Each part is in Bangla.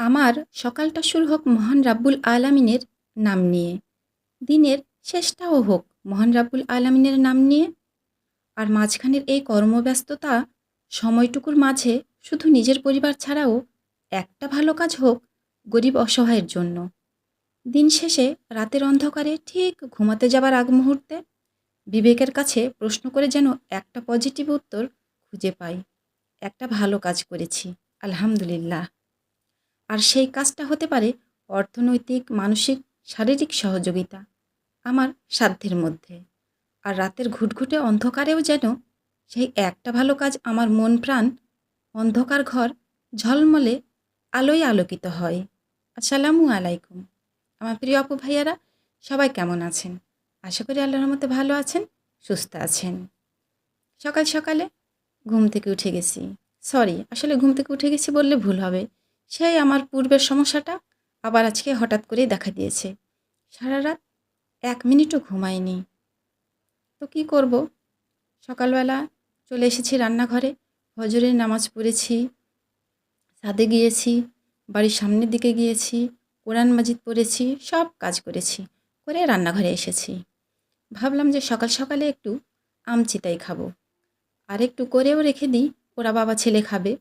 আমার সকালটা শুরু হোক মহান রাব্বুল আলামিনের নাম নিয়ে। দিনের শেষটাও হোক মহান রাব্বুল আলামিনের নাম নিয়ে। আর মাঝখানের এই কর্মব্যস্ততা সময়টুকুর মাঝে শুধু নিজের পরিবার ছাড়াও একটা ভালো কাজ হোক গরিব অসহায়ের জন্য। দিন শেষে রাতের অন্ধকারে ঠিক ঘুমাতে যাবার আগ মুহূর্তে বিবেকের কাছে প্রশ্ন করে যেন একটা পজিটিভ উত্তর খুঁজে পাই। একটা ভালো কাজ করেছি, আলহামদুলিল্লাহ। আর সেই কাজটা হতে পারে অর্থনৈতিক, মানসিক, শারীরিক সহযোগিতা আমার সাধ্যের মধ্যে। আর রাতের ঘুটঘুটে অন্ধকারেও যেন সেই একটা ভালো কাজ আমার মন প্রাণ অন্ধকার ঘর ঝলমলে আলোয় আলোকিত হয়। আসসালামু আলাইকুম। আমার প্রিয় আপু ভাইয়ারা সবাই কেমন আছেন? আশা করি আল্লাহর রহমতে ভালো আছেন, সুস্থ আছেন। সকাল সকালে ঘুম থেকে উঠে গেছি। সরি, আসলে ঘুম থেকে উঠে গেছি বললে ভুল হবে। সেই আমার পূর্বের সমস্যাটা আবার আজকে হঠাৎ করেই দেখা দিয়েছে। সারা রাত ১ মিনিটও ঘুমাইনি। তো কি করব? সকালবেলা চলে এসেছি রান্নাঘরে। ফজরের নামাজ পড়েছি, ছাদে গিয়েছি, বাড়ির সামনের দিকে গিয়েছি, কোরআন মাজিদ পড়েছি, সব কাজ করেছি। করে রান্নাঘরে এসেছি। ভাবলাম যে সকাল সকালে একটু আম চিতাই খাবো। আর একটু করেও রেখে দিই, ওরা বাবা ছেলে খাবে।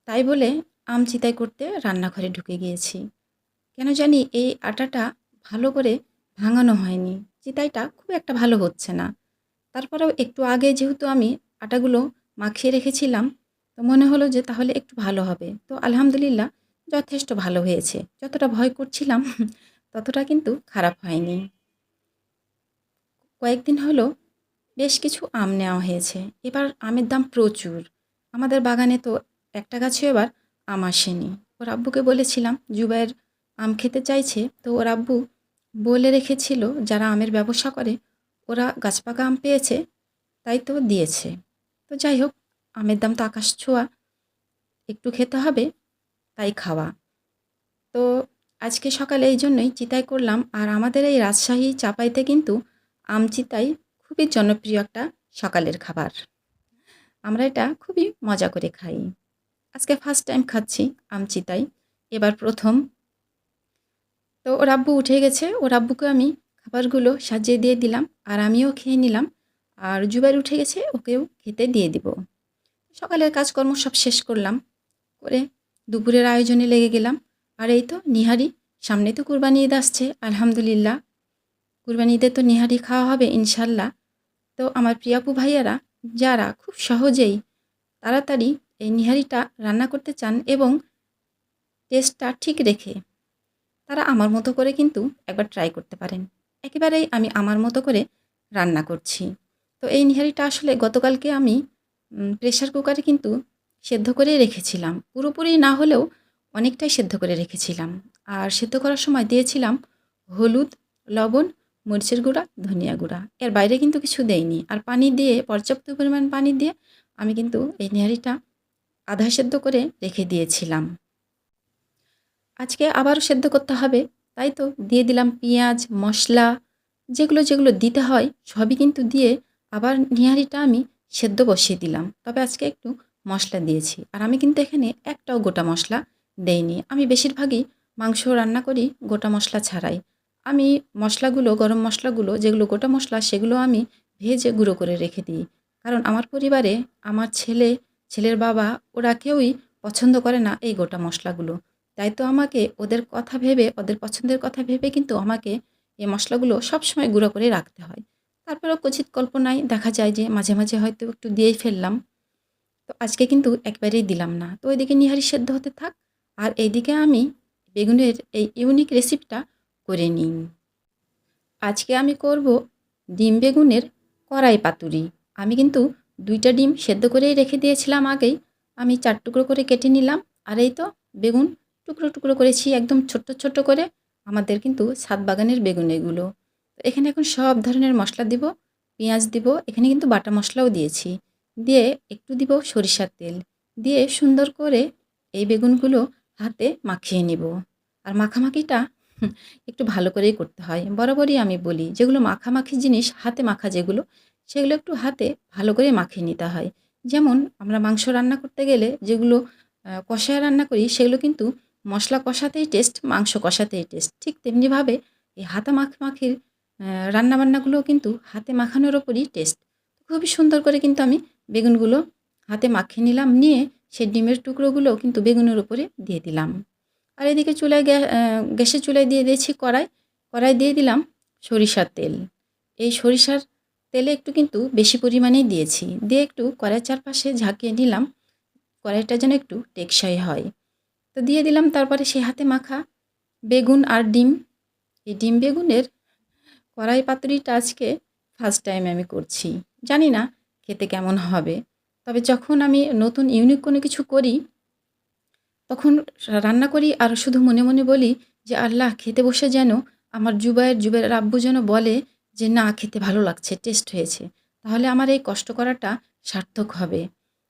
তাই বলে আম চিতাই করতে রান্নাঘরে ঢুকে গিয়েছি। কেন জানি এই আটাটা ভালো করে ভাঙানো হয়নি। চিতাইটা খুব একটা ভালো হচ্ছে না। তারপরেও একটু আগে যেহেতু আমি আটাগুলো মাখিয়ে রেখেছিলাম, তো মনে হলো যে তাহলে একটু ভালো হবে। তো আলহামদুলিল্লাহ যথেষ্ট ভালো হয়েছে। যতটা ভয় করছিলাম ততটা কিন্তু খারাপ হয়নি। কয়েকদিন হলো বেশ কিছু আম নেওয়া হয়েছে। এবার আমের দাম প্রচুর। আমাদের বাগানে তো একটা গাছেও এবার আম আসেনি। ওর আব্বুকে বলেছিলাম জুবাইর আম খেতে চাইছে, তো ওর আব্বু বলে রেখেছিল যারা আমের ব্যবসা করে ওরা গাছপাকা আম পেয়েছে, তাই তো দিয়েছে। তো যাই হোক, আমের দাম তো আকাশ ছোঁয়া, একটু খেতে হবে, তাই খাওয়া। তো আজকে সকালে এই জন্যই চিতাই করলাম। আর আমাদের এই রাজশাহী চাপাইতে কিন্তু আম চিতাই খুবই জনপ্রিয় একটা সকালের খাবার। আমরা এটা খুবই মজা করে খাই। আজকে ফার্স্ট টাইম খাচ্ছি আম চিতাই, এবার প্রথম। তো ওর আব্বু উঠে গেছে, ওর আব্বুকে আমি খাবারগুলো সাজিয়ে দিয়ে দিলাম আর আমিও খেয়ে নিলাম। আর জুবাইর উঠে গেছে, ওকেও খেতে দিয়ে দিব। সকালের কাজকর্ম সব শেষ করলাম, করে দুপুরের আয়োজনে লেগে গেলাম। আর এই তো নিহারি, সামনে তো কুরবানি ঈদ আসছে, আলহামদুলিল্লাহ। কুরবানি ঈদে তো নিহারি খাওয়া হবে ইনশাল্লাহ। তো আমার প্রিয় আপু ভাইয়ারা যারা খুব সহজেই তাড়াতাড়ি এই নিহারিটা রান্না করতে চান এবং টেস্টটা ঠিক রেখে, তারা আমার মতো করে কিন্তু একবার ট্রাই করতে পারেন। একেবারেই আমি আমার মতো করে রান্না করছি। তো এই নিহারিটা আসলে গতকালকে আমি প্রেশার কুকারে কিন্তু সেদ্ধ করে রেখেছিলাম। পুরোপুরি না হলেও অনেকটাই সেদ্ধ করে রেখেছিলাম। আর সেদ্ধ করার সময় দিয়েছিলাম হলুদ, লবণ, মরিচের গুঁড়া, ধনিয়া গুঁড়া। এর বাইরে কিন্তু কিছু দেইনি। আর পানি দিয়ে, পর্যাপ্ত পরিমাণ পানি দিয়ে আমি কিন্তু এই নিহারিটা আধা সেদ্ধ করে রেখে দিয়েছিলাম। আজকে আবারও সেদ্ধ করতে হবে, তাই তো দিয়ে দিলাম পেঁয়াজ, মশলা, যেগুলো যেগুলো দিতে হয় সবই কিন্তু দিয়ে আবার নিহারিটা আমি সেদ্ধ বসিয়ে দিলাম। তবে আজকে একটু মশলা দিয়েছি। আর আমি কিন্তু এখানে একটাও গোটা মশলা দেইনি। আমি বেশিরভাগই মাংস রান্না করি গোটা মশলা ছাড়াই। আমি মশলাগুলো, গরম মশলাগুলো যেগুলো গোটা মশলা সেগুলো আমি ভেজে গুঁড়ো করে রেখে দিই। কারণ আমার পরিবারে আমার ছেলে, ছেলের বাবা ওরা কেউই পছন্দ করে না এই গোটা মশলাগুলো। তাই তো আমাকে ওদের কথা ভেবে, ওদের পছন্দের কথা ভেবে কিন্তু আমাকে এই মশলাগুলো সবসময় গুঁড়ো করে রাখতে হয়। তারপরেও কচিত কল্পনায় দেখা যায় যে মাঝে মাঝে হয়তো একটু দিয়েই ফেললাম। তো আজকে কিন্তু একবারেই দিলাম না। তো ওইদিকে নিহারি সেদ্ধ হতে থাক, আর এইদিকে আমি বেগুনের এই ইউনিক রেসিপিটা করে নিই। আজকে আমি করব ডিম বেগুনের কড়াই পাতুরি। আমি কিন্তু ২টা ডিম সেদ্ধ করেই রেখে দিয়েছিলাম আগেই। আমি ৪ টুকরো করে কেটে নিলাম। আর এই তো বেগুন টুকরো টুকরো করেছি একদম ছোট্ট ছোট্ট করে। আমাদের কিন্তু ছাদ বাগানের বেগুন এগুলো। তো এখানে এখন সব ধরনের মশলা দিব, পেঁয়াজ দিব, এখানে কিন্তু বাটা মশলাও দিয়েছি। দিয়ে একটু দিব সরিষার তেল, দিয়ে সুন্দর করে এই বেগুনগুলো হাতে মাখিয়ে নিব। আর মাখামাখিটা একটু ভালো করেই করতে হয়। বরাবরই আমি বলি যেগুলো মাখামাখি জিনিস, হাতে মাখা যেগুলো, সেগুলো একটু হাতে ভালো করে মাখিয়ে নিতে হয়। যেমন আমরা মাংস রান্না করতে গেলে যেগুলো কষায় রান্না করি সেগুলো কিন্তু মশলা কষাতেই টেস্ট, মাংস কষাতেই টেস্ট, ঠিক তেমনিভাবে এই হাতে মাখামাখির রান্নাবান্নাগুলোও কিন্তু হাতে মাখানোর ওপরই টেস্ট। খুবই সুন্দর করে কিন্তু আমি বেগুনগুলো হাতে মাখিয়ে নিলাম, নিয়ে সেই ডিমের টুকরোগুলোও কিন্তু বেগুনের উপরে দিয়ে দিলাম। আর এদিকে চুলায় গ্যাসের চুলায় দিয়ে দিয়েছি কড়াই। কড়াই দিয়ে দিলাম সরিষার তেল। এই সরিষার তেলে একটু কিন্তু বেশি পরিমাণেই দিয়েছি। দিয়ে একটু কড়াইয়ের চারপাশে ঝাঁকিয়ে নিলাম, কড়াইটা যেন একটু টেকসই হয়। তো দিয়ে দিলাম তারপরে সেই হাতে মাখা বেগুন আর ডিম। এই ডিম বেগুনের কড়াই পাতুরিটা আজকে ফার্স্ট টাইম আমি করছি। জানি না খেতে কেমন হবে। তবে যখন আমি নতুন ইউনিক কোনো কিছু করি, তখন রান্না করি আর শুধু মনে মনে বলি যে, "আল্লাহ! খেতে বসে যেন আমার জুবাইয়ের আব্বু যেন বলে যে, 'না, খেতে ভালো লাগছে, টেস্ট হয়েছে।' তাহলে আমার এই কষ্ট করাটা সার্থক হবে।"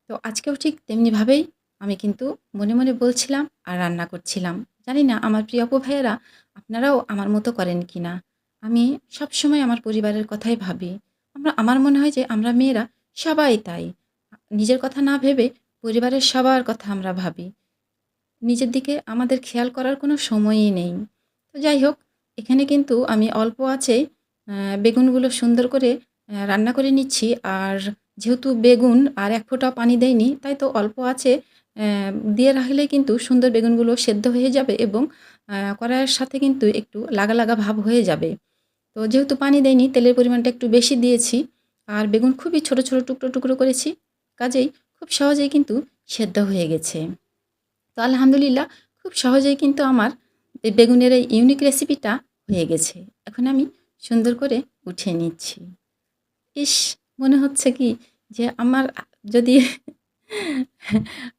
তো আজকেও ঠিক তেমনিভাবেই আমি কিন্তু মনে মনে বলছিলাম আর রান্না করছিলাম। জানি না আমার প্রিয় আপু ভাইয়েরা আপনারাও আমার মতো করেন কিনা? আমি সবসময় আমার পরিবারের কথাই ভাবি। আমার মনে হয় যে আমরা মেয়েরা সবাই তাই। নিজের কথা না ভেবে পরিবারের সবার কথা আমরা ভাবি। নিজের দিকে আমাদের খেয়াল করার কোনো সময়ই নেই। তো যাই হোক, এখানে কিন্তু আমি অল্প আঁচে বেগুনগুলো সুন্দর করে রান্না করে নিচ্ছি। আর যেহেতু বেগুন আর এক ফোঁটাও পানি দেইনি, তাই তো অল্প আঁচে দিয়ে রাখলেই কিন্তু সুন্দর বেগুনগুলো সেদ্ধ হয়ে যাবে এবং কড়াইয়ের সাথে কিন্তু একটু লাগা, লাগা ভাব হয়ে যাবে। তো যেহেতু পানি দেইনি, তেলের পরিমাণটা একটু বেশি দিয়েছি। আর বেগুন খুবই ছোট, ছোট টুকরো, টুকরো করেছি। কাজেই খুব সহজেই কিন্তু সেদ্ধ হয়ে গেছে। তো আলহামদুলিল্লাহ খুব সহজেই কিন্তু আমার এই বেগুনের এই ইউনিক রেসিপিটা হয়ে গেছে। এখন আমি সুন্দর করে উঠিয়ে নিচ্ছি। ইস! মনে হচ্ছে কি যে যদি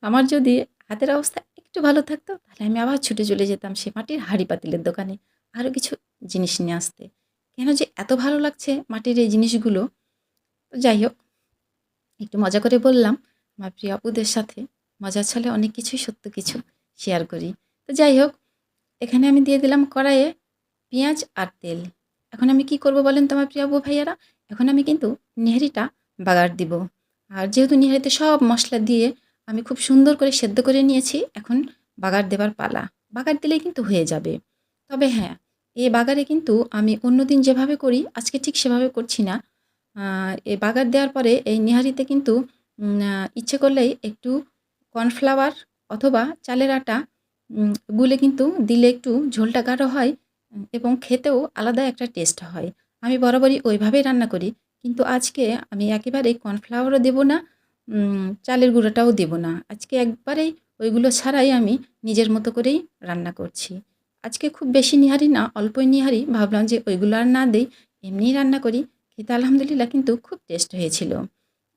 আমার যদি হাতের অবস্থা একটু ভালো থাকতো, তাহলে আমি আবার ছুটে চলে যেতাম সে মাটির হাঁড়ি-পাতিলের দোকানে আরও কিছু জিনিস নিয়ে আসতে। কেন যে এত ভালো লাগছে মাটির এই জিনিসগুলো। তো যাই হোক, একটু মজা করে বললাম আমার প্রিয় আপুদের সাথে। মজার ছলে অনেক কিছুই সত্য কিছু শেয়ার করি। তো যাই হোক, এখানে আমি দিয়ে দিলাম কড়াইয়ে পেঁয়াজ আর তেল। এখন আমি কি করব বলেন তো আমার প্রিয় আপু ভাইয়ারা? এখন আমি কিন্তু নেহারিটা বাগার দিব। আর যেহেতু নেহারিতে সব মসলা দিয়ে আমি খুব সুন্দর করে সেদ্ধ করে নিয়েছি, এখন বাগার দেবার পালা। বাগার দিলেই কিন্তু হয়ে যাবে। তবে হ্যাঁ, এই বাগারে কিন্তু আমি অন্যদিন যেভাবে করি, আজকে ঠিক সেভাবে করছি না। এই বাগার দেওয়ার পরে এই নেহারিতে কিন্তু ইচ্ছে করলেই একটু কর্নফ্লাওয়ার অথবা চালের আটা গুলে কিন্তু দিলে একটু ঝোলটা গাঢ় হয় এবং খেতেও আলাদা একটা টেস্ট হয়। আমি বরাবরই ওইভাবেই রান্না করি। কিন্তু আজকে আমি একেবারেই কর্নফ্লাওয়ারও দেব না, চালের গুঁড়োটাও দেব না। আজকে একবারেই ওইগুলো ছাড়াই আমি নিজের মতো করেই রান্না করছি। আজকে খুব বেশি নিহারি না, অল্পই নিহারি। ভাবলাম যে ওইগুলো আর না দেই, এমনিই রান্না করি। খেতে আলহামদুলিল্লাহ কিন্তু খুব টেস্ট হয়েছিল।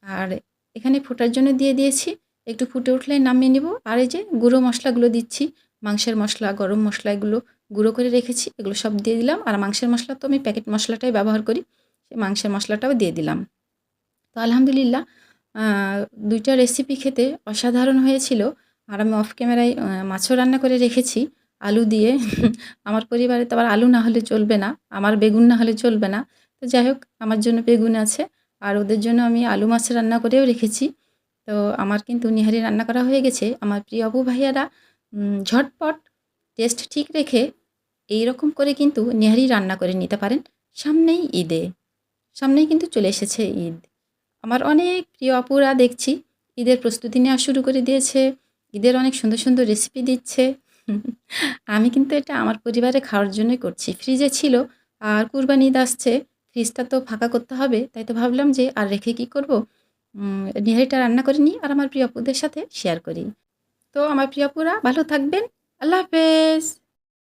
আর এখানে ফোটার জন্য দিয়ে দিয়েছি। একটু ফুটে উঠলে নামিয়ে নিব। আর এই যে গুঁড়ো মশলাগুলো দিচ্ছি। মাংসের মশলা, গরম মশলা এগুলো গুঁড়ো করে রেখেছি। এগুলো সব দিয়ে দিলাম। আর মাংসের মশলা তো আমি প্যাকেট মশলাটাই ব্যবহার করি। সেই মাংসের মশলাটাও দিয়ে দিলাম। তো আলহামদুলিল্লাহ আ ২ টা রেসিপি খেতে অসাধারণ হয়েছিল। আর আমি অফ ক্যামেরায় মাছও রান্না করে রেখেছি আলু দিয়ে। আমার পরিবারে তো আবার আলু না হলে চলবে না। আমার বেগুন না হলে চলবে না। তো যাই হোক, আমার জন্য বেগুন আছে। আর ওদের জন্য আমি আলু মাছ রান্না করেও রেখেছি। তো আমার কিন্তু নিহারি রান্না করা হয়ে গেছে। আমার প্রিয় আপু ভাইয়ারা ঝটপট টেস্ট ঠিক রেখে এইরকম করে কিন্তু নেহারি রান্না করে নিতে পারেন। সামনেই ঈদে। সামনেই কিন্তু চলে এসেছে ঈদ। আমার অনেক প্রিয় আপুরা দেখছি ঈদের প্রস্তুতি নেওয়া শুরু করে দিয়েছে। ঈদের অনেক সুন্দর, সুন্দর রেসিপি দিচ্ছে। আমি কিন্তু এটা আমার পরিবারে খাওয়ার জন্যই করছি। ফ্রিজে ছিল আর কুরবানি ঈদ আসছে। ফ্রিজটা তো ফাঁকা করতে হবে। তাই তো ভাবলাম যে আর রেখে কি করব? নেহারিটা রান্না করে নিই আর আমার প্রিয় আপুদের সাথে শেয়ার করি। তো আমার প্রিয় আপুরা ভালো থাকবেন। আল্লাহ হাফেজ।